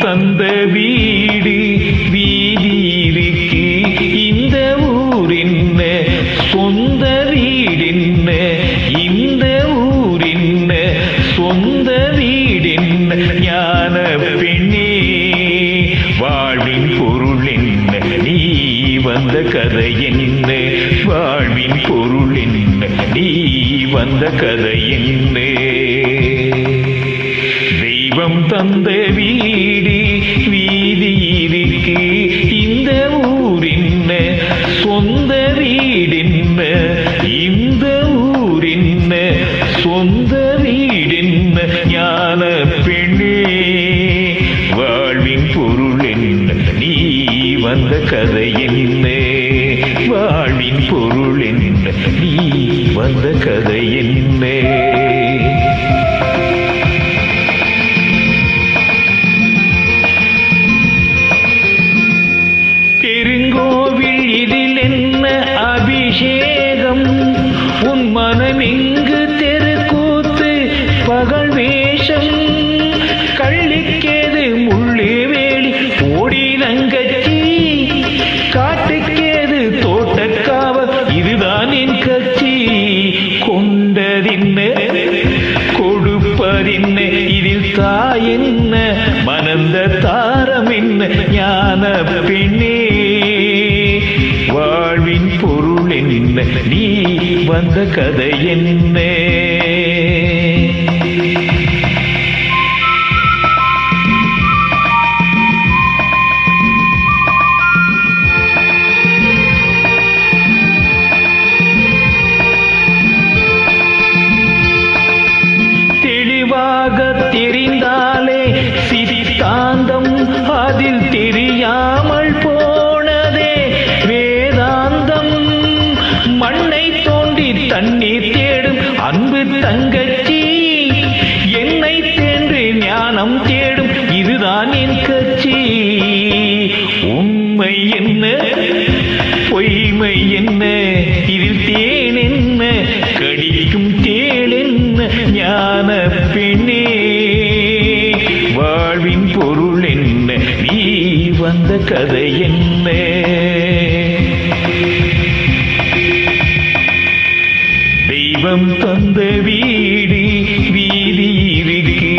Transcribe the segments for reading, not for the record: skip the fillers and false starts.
தந்த வீடு வீதி இருக்கு இந்த ஊரின் சொந்த வீடின் இந்த ஊரின் சொந்த வீடின் ஞான பெண்ணே வாழ்வின் பொருள் என்ன நீ வந்த கதை என்ன வாழ்வின் பொருள் என்ன நீ வந்த கதை என்ன தெய்வம் தந்த வீடு வீதி இருக்கு இந்த ஊரின் சொந்த வீடின் இந்த ஊரின் சொந்த வீடின் ஞான பெண்ணே வாழ்வின் பொருள் என்ன நீ வந்த கதை என்ன வாழ்வின் பொருள் என்ன நீ வந்த கதை என்ன பெருங்கோவில் இதில் என்ன அபிஷேகம் உன் மனம் எங்கு தெருக்கூத்து பகல் வேஷம் கள்ளிக்கேது முள்ளே வேலி ஓடிலங்கச்சி காட்டுக்கேது தோட்டக்காவல் இதுதான் என் கட்சி கொண்டதின்ன கொடுப்பதின்ன இதில் தாயென்ன மனந்த தாரம் என்ன ஞான பெண்ணே வாழ்வின் பொருள் என்ன நீ வந்த கதை என்ன தெளிவாக தெரிந்தாலே சித்தாந்தம் அதில் தெரியாமல் போனதே வேதாந்தம் மண்ணை தோண்டி தண்ணீர் தேடும் அன்பு தங்கச்சி என்னை தேன்று ஞானம் தேடும் இதுதான் என் கட்சி உண்மை என்ன பொய்மை என்ன இதில் தேன் என்ன கடிக்கும் தேள் என்ன ஞான பெண்ணே வாழ்வின் பொருள் என்ன நீ வந்த கதை என்ன தெய்வம் தந்த வீடு வீதி இருக்கு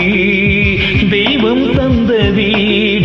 தெய்வம் தந்த வீடு